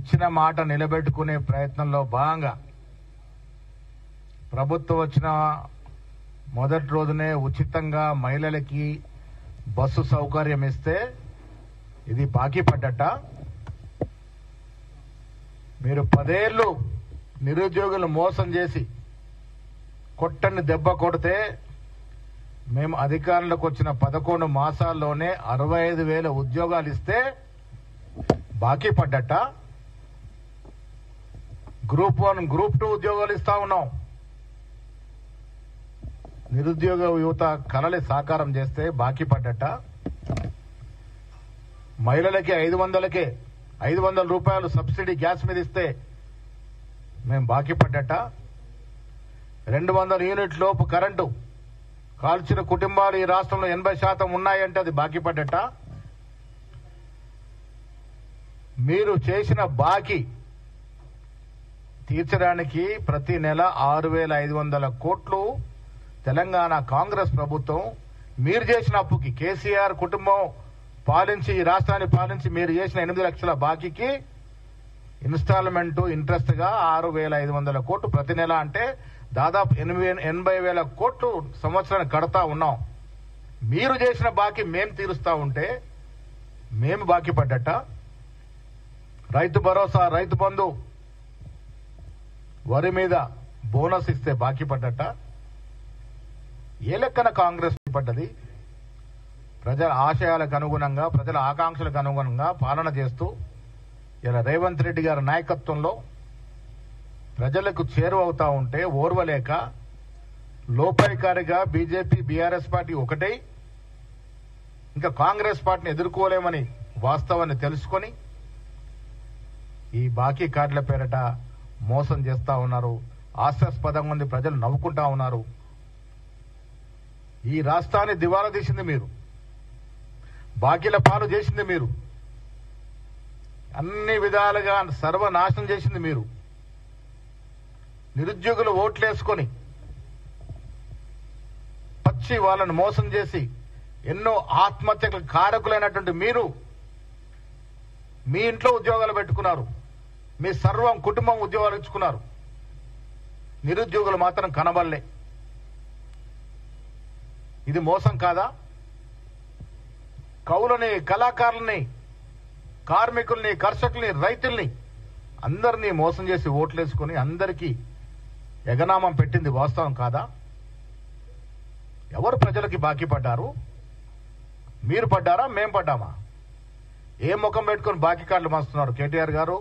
ఇచ్చిన మాట నిలబెట్టుకునే ప్రయత్నంలో భాగంగా ప్రభుత్వం వచ్చిన మొదటి రోజునే ఉచితంగా మహిళలకి బస్సు సౌకర్యం ఇస్తే ఇది బాకీ పడ్డట. మీరు 10 ఏళ్లు నిరుద్యోగులు మోసం చేసి కొట్టని దెబ్బ కొడితే మేము అధికారంలోకి వచ్చిన 11 మాసాల్లోనే 65,000 ఉద్యోగాలు ఇస్తే బాకీ పడ్డట. గ్రూప్ 1, గ్రూప్ 2 ఉద్యోగాలు ఇస్తా ఉన్నాం. నిరుద్యోగ యువత కలలి సాకారం చేస్తే బాకీ పడ్డట. మహిళలకి 500 రూపాయలు సబ్సిడీ గ్యాస్ మీద ఇస్తే మేము బాకీ పడ్డట. 200 యూనిట్ లోపు కరెంటు కాల్చిన కుటుంబాలు ఈ రాష్ట్రంలో 80% ఉన్నాయంటే అది బాకీ పడ్డట. మీరు చేసిన బాకీ తీర్చడానికి ప్రతి నెల 6,500 కోట్లు తెలంగాణ కాంగ్రెస్ ప్రభుత్వం మీరు చేసిన అప్పుకి, కేసీఆర్ కుటుంబం పాలించి ఈ రాష్ట్రాన్ని పాలించి మీరు చేసిన 8 లక్షల బాకీకి ఇన్స్టాల్మెంట్ ఇంట్రెస్ట్ గా 6,500 కోట్లు ప్రతి నెల, అంటే దాదాపు 80,000 కోట్లు సంవత్సరానికి కడతా ఉన్నాం. మీరు చేసిన బాకీ మేం తీరుస్తా ఉంటే మేము బాకీ పడ్డట. రైతు భరోసా, రైతు బంధు, వరి మీద బోనస్ ఇస్తే బాకీ పడ్డట. ఏ లెక్కన కాంగ్రెస్ పడ్డది? ప్రజల ఆశయాలకు అనుగుణంగా, ప్రజల ఆకాంక్షలకు అనుగుణంగా పాలన చేస్తూ ఇలా రేవంత్ రెడ్డి గారి నాయకత్వంలో ప్రజలకు చేరువవుతా ఉంటే ఓర్వలేక లోపాయికారిగా బీజేపీ, బీఆర్ఎస్ పార్టీ ఒకటై ఇంకా కాంగ్రెస్ పార్టీని ఎదుర్కోలేమని వాస్తవాన్ని తెలుసుకొని ఈ బాకీ కార్డుల పేరట మోసం చేస్తా ఉన్నారు. హాస్యాస్పదంగా ఉంది, ప్రజలు నవ్వుకుంటా ఉన్నారు. ఈ రాష్ట్రాన్ని దివాలా తీసింది మీరు, బాకీల పాలు చేసింది మీరు, అన్ని విధాలుగా సర్వనాశనం చేసింది మీరు. నిరుద్యోగులు ఓట్లేసుకొని పచ్చి వాళ్ళను మోసం చేసి ఎన్నో ఆత్మహత్యలకు కారకులైనటువంటి మీరు మీ ఇంట్లో ఉద్యోగాలు పెట్టుకున్నారు, మీ సర్వం కుటుంబం ఉద్యోగాలు ఇచ్చుకున్నారు. నిరుద్యోగులు మాత్రం కనబడలే. ఇది మోసం కాదా? కౌలని, కళాకారుల్ని, కార్మికుల్ని, కర్షకుల్ని, రైతుల్ని అందరినీ మోసం చేసి ఓట్లేసుకుని అందరికీ ఎగనామం పెట్టింది వాస్తవం కాదా? ఎవరు ప్రజలకి బాకీ పడ్డారు? మీరు పడ్డారా, మేం పడ్డామా? ఏ ముఖం పెట్టుకుని బాకీ కార్డులు మస్తున్నారు? కేటీఆర్ గారు,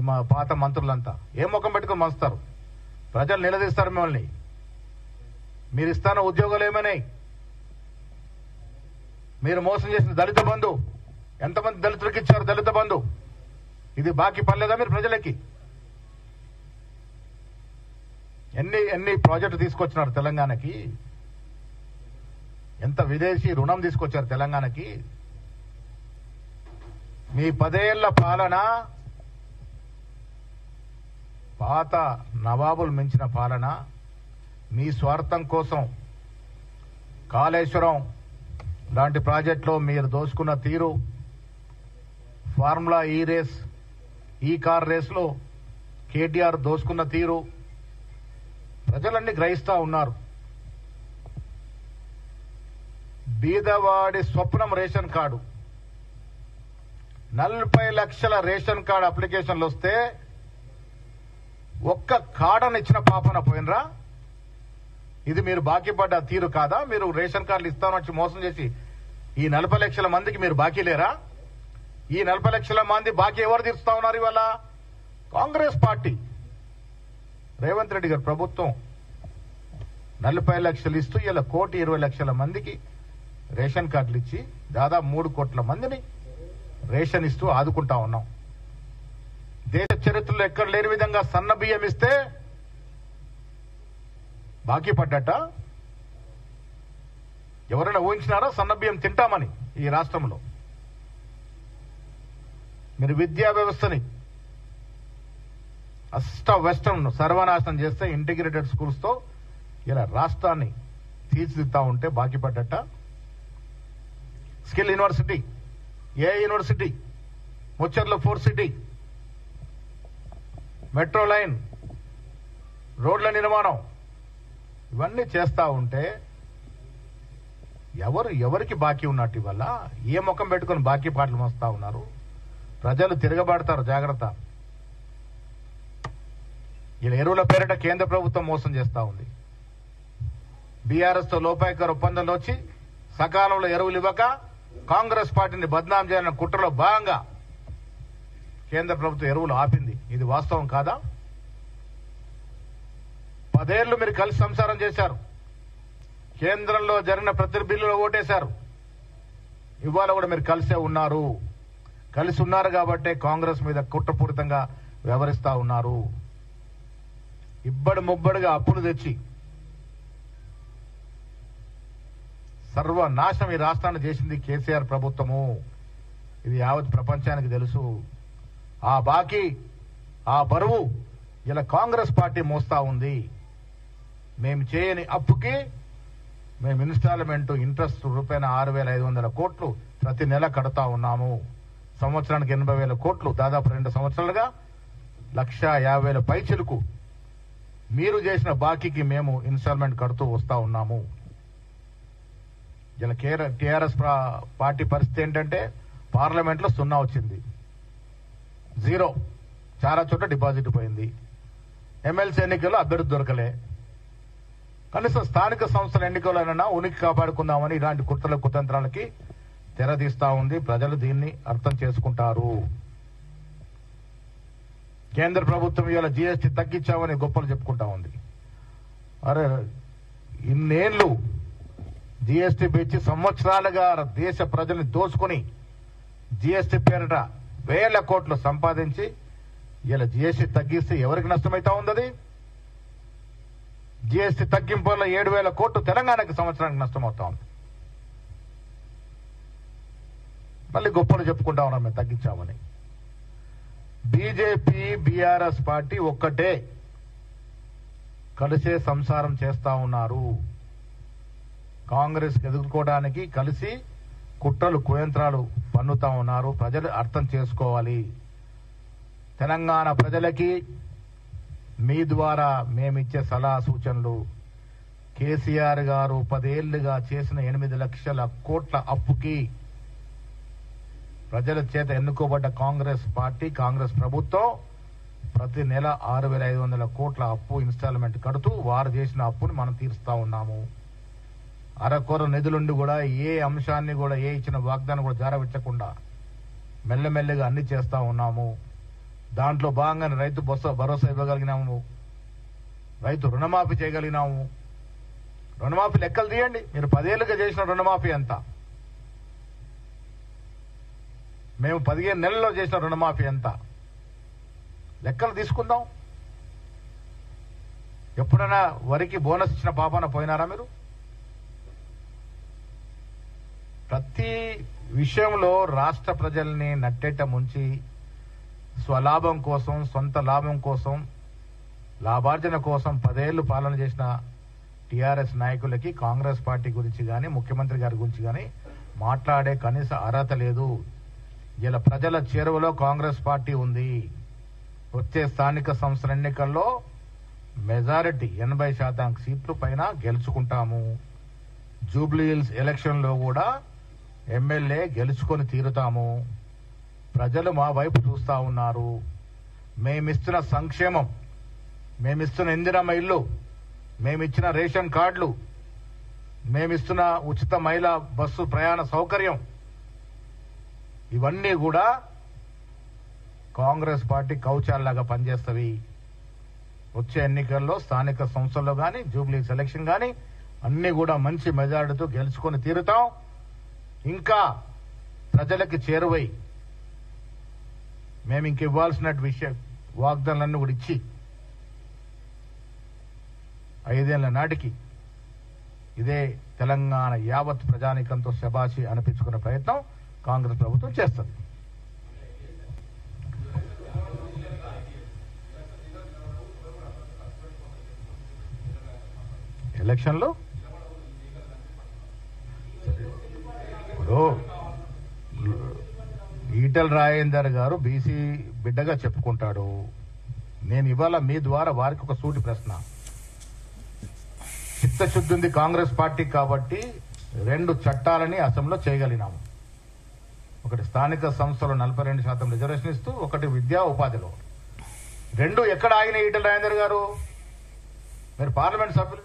మా పాత మంత్రులంతా ఏ ముఖం పెట్టుకుని మస్తారు? ప్రజలు నిలదీస్తారు మిమ్మల్ని. మీరు ఇస్తాన ఉద్యోగాలు ఏమైనాయి? మీరు మోసం చేసిన దళిత బంధు, ఎంతమంది దళితులకు ఇచ్చారు దళిత బంధు? ఇది బాకీ పడలేదా మీరు ప్రజలకి? ఎన్ని ప్రాజెక్టులు తీసుకొచ్చినారు తెలంగాణకి? ఎంత విదేశీ రుణం తీసుకొచ్చారు తెలంగాణకి? మీ 10 ఏళ్ల పాలన పాత నవాబులు మించిన పాలన. మీ స్వార్థం కోసం కాళేశ్వరం లాంటి ప్రాజెక్టులో మీరు దోచుకున్న తీరు, ఫార్ములా ఈ రేస్, ఈ కార్ రేసులో కేటీఆర్ దోచుకున్న తీరు ప్రజలన్నీ గ్రహిస్తా ఉన్నారు. బీదవాడి స్వప్నం రేషన్ కార్డు, 40 లక్షల రేషన్ కార్డు అప్లికేషన్లు వస్తే ఒక్క కార్డును ఇచ్చిన పాపన పోయినరా? ఇది మీరు బాకీ పడ్డ తీరు కాదా? మీరు రేషన్ కార్డులు ఇస్తామని మోసం చేసి ఈ 40 లక్షల మందికి మీరు బాకీ లేరా? ఈ 40 లక్షల మంది బాకీ ఎవరు తీరుస్తా ఉన్నారు ఇవాళ? కాంగ్రెస్ పార్టీ, రేవంత్ రెడ్డి గారి ప్రభుత్వం 40 లక్షలు ఇస్తూ ఇలా 1,20,00,000 మందికి రేషన్ కార్డులు ఇచ్చి దాదాపు 3 కోట్ల మందిని రేషన్ ఇస్తూ ఆదుకుంటా ఉన్నాం. దేశ చరిత్రలో ఎక్కడ లేని విధంగా సన్న బియ్యం ఇస్తే బాకీ పడ్డట. ఎవరైనా ఊహించినారా సన్న బియ్యం తింటామని ఈ రాష్ట్రంలో? మీరు విద్యా వ్యవస్థని వెస్టర్న్ సర్వనాశనం చేస్తే ఇంటిగ్రేటెడ్ స్కూల్స్ తో ఇలా రాష్ట్రాన్ని తీర్చిదిద్దా ఉంటే బాకీ పడ్డట. Skill university, A university, Mucherla 4 city, metro line, రోడ్ల నిర్మాణం, ఇవన్నీ చేస్తా ఉంటే ఎవరికి బాకీ ఉన్నట్టు ఇవల్ల? ఏ ముఖం పెట్టుకుని బాకీ పాటలు మోస్తా ఉన్నారు? ప్రజలు తిరగబడతారు, జాగ్రత్త. ఇలా ఎరువుల పేరిట కేంద్ర ప్రభుత్వం మోసం చేస్తా ఉంది. బీఆర్ఎస్ తో లోపాయకర ఒప్పందంలో వచ్చి సకాలంలో ఎరువులు ఇవ్వక కాంగ్రెస్ పార్టీని బద్నాం చేయాలన్న కుట్రలో భాగంగా కేంద్ర ప్రభుత్వం ఎరువులు ఆపింది. ఇది వాస్తవం కాదా? 10 ఏళ్లు మీరు కలిసి సంసారం చేశారు. కేంద్రంలో జరిగిన ప్రతి బిల్లులో ఓటేశారు. ఇవాళ కూడా మీరు కలిసే ఉన్నారు. కలిసి ఉన్నారు కాబట్టే కాంగ్రెస్ మీద కుట్రపూరితంగా వ్యవహరిస్తా ఉన్నారు. ఇబ్బడి ముబ్బడిగా అప్పులు తెచ్చి సర్వనాశనం ఈ రాష్ట్రాన్ని చేసింది కేసీఆర్ ప్రభుత్వము. ఇది యావత్ ప్రపంచానికి తెలుసు. ఆ బాకీ, ఆ బరువు ఇలా కాంగ్రెస్ పార్టీ మోస్తా ఉంది. మేము చేయని అప్పుకి మేము ఇన్స్టాల్మెంట్ ఇంట్రెస్ట్ రూపాయన 6,500 కోట్లు ప్రతి నెల కడతా ఉన్నాము. సంవత్సరానికి 80,000 కోట్లు, దాదాపు 2 సంవత్సరాలుగా 1,50,000 పైచిలుకు మీరు చేసిన బాకీకి మేము ఇన్స్టాల్మెంట్ కడుతూ వస్తా ఉన్నాము. ఇలా టీఆర్ఎస్ పార్టీ పరిస్థితి ఏంటంటే పార్లమెంట్ లో 0 వచ్చింది, 0. చాలా చోట్ల డిపాజిట్ పోయింది. ఎమ్మెల్సీ ఎన్నికల్లో అభ్యర్థి దొరకలే. కనీసం స్థానిక సంస్థల ఎన్నికలైనా ఉనికి కాపాడుకుందామని ఇలాంటి కుట్రల కుతంత్రాలకి తెరదీస్తా ఉంది. ప్రజలు దీన్ని అర్థం చేసుకుంటారు. కేంద్ర ప్రభుత్వం ఇవాళ జీఎస్టీ తగ్గించామని గొప్పలు చెప్పుకుంటా ఉంది. అరే, ఇన్నేళ్లు జీఎస్టీ పెంచి సంవత్సరాలుగా దేశ ప్రజల్ని దోచుకుని జీఎస్టీ పేరిట 1,000 కోట్లు సంపాదించి ఇలా జీఎస్టీ తగ్గిస్తే ఎవరికి నష్టమైతా ఉంది? జీఎస్టీ తగ్గింపు వల్ల 7,000 కోట్లు తెలంగాణకి సంవత్సరానికి నష్టమవుతా ఉంది. మళ్ళీ గొప్పలు చెప్పుకుంటా ఉన్నాం మేము తగ్గించామని. బీజేపీ, బీఆర్ఎస్ పార్టీ ఒక్కటే, కలిసే సంసారం చేస్తా ఉన్నారు. కాంగ్రెస్ ఎదుర్కోవడానికి కలిసి కుట్రలు కుయంత్రాలు పన్నుతా ఉన్నారు. ప్రజలు అర్థం చేసుకోవాలి. తెలంగాణ ప్రజలకి మీ ద్వారా మేమిచ్చే సలహా సూచనలు, కేసీఆర్ గారు 10 ఏళ్లుగా చేసిన 8 లక్షల కోట్ల అప్పుకి ప్రజల చేత ఎన్నుకోబడ్డ కాంగ్రెస్ పార్టీ, కాంగ్రెస్ ప్రభుత్వం ప్రతి నెల 6,500 కోట్ల అప్పు ఇన్స్టాల్మెంట్ కడుతూ వారు చేసిన అప్పుని మనం తీరుస్తా ఉన్నాము. అరకొర నిధులుండి కూడా ఏ అంశాన్ని కూడా, ఏ ఇచ్చిన వాగ్దానం కూడా జారవించకుండా మెల్లమెల్లగా అన్ని చేస్తా ఉన్నాము. దాంట్లో భాగంగానే రైతు భరోసా ఇవ్వగలిగినాము, రైతు రుణమాఫీ చేయగలిగినాము. రుణమాఫీ లెక్కలు తీయండి. మీరు 10 ఏళ్లుగా చేసిన రుణమాఫీ ఎంత? మేము 15 నెలల్లో చేసిన రుణమాఫీ ఎంత? లెక్కలు తీసుకుందాం. ఎప్పుడైనా వరికి బోనస్ ఇచ్చిన పాపాన పోయినారా మీరు? ప్రతి విషయంలో రాష్ట్ర ప్రజల్ని నట్టేట ముంచి స్వలాభం కోసం, సొంత లాభం కోసం, లాభార్జన కోసం 10 ఏళ్లు పాలన చేసిన టీఆర్ఎస్ నాయకులకి కాంగ్రెస్ పార్టీ గురించి గాని, ముఖ్యమంత్రి గారి గురించి గాని మాట్లాడే కనీస అర్హత లేదు. ఇలా ప్రజల చేరువలో కాంగ్రెస్ పార్టీ ఉంది. వచ్చే స్థానిక సంస్థల ఎన్నికల్లో మెజారిటీ 80% సీట్లు పైన గెలుచుకుంటాము. జూబ్లీహిల్స్ ఎలక్షన్ లో కూడా ఎమ్మెల్యే గెలుచుకొని తీరుతాము. ప్రజలు మా వైపు చూస్తా ఉన్నారు. మేమిస్తున్న సంక్షేమం, మేమిస్తున్న ఇందిరమ్మ ఇల్లు, మేమిచ్చిన రేషన్ కార్డులు, మేమిస్తున్న ఉచిత మహిళా బస్సు ప్రయాణ సౌకర్యం, ఇవన్నీ కూడా కాంగ్రెస్ పార్టీ కౌచాల్లాగా పనిచేస్తవి. వచ్చే ఎన్నికల్లో స్థానిక సంస్థల్లో గాని, జూబ్లీ సెలక్షన్ గాని అన్ని కూడా మంచి మెజారిటీతో గెలుచుకొని తీరుతాం. ఇంకా ప్రజలకి చేరువై మేము ఇంక ఇవ్వాల్సిన వాగ్దానాలన్నీ కూడా ఇచ్చి 5 ఏళ్ల నాటికి ఇదే తెలంగాణ యావత్ ప్రజానీకంతో శబాషి అనిపించుకునే ప్రయత్నం కాంగ్రెస్ ప్రభుత్వం చేస్తుంది. ఎలక్షన్లో ఇప్పుడు ఈటెల రాజేందర్ గారు బీసీ బిడ్డగా చెప్పుకుంటాడు. నేను ఇవాళ మీ ద్వారా వారికి ఒక సూటి ప్రశ్న. చిత్తశుద్ధి ఉంది కాంగ్రెస్ పార్టీ కాబట్టి 2 చట్టాలని అసెంబ్లీలో చేయగలిగినాము. ఒకటి స్థానిక సంస్థలు 42% రిజర్వేషన్ ఇస్తూ, ఒకటి విద్యా ఉపాధిలో. 2 ఎక్కడ ఆగిన ఈటల రాజేందర్ గారు? మీరు పార్లమెంట్ సభ్యులు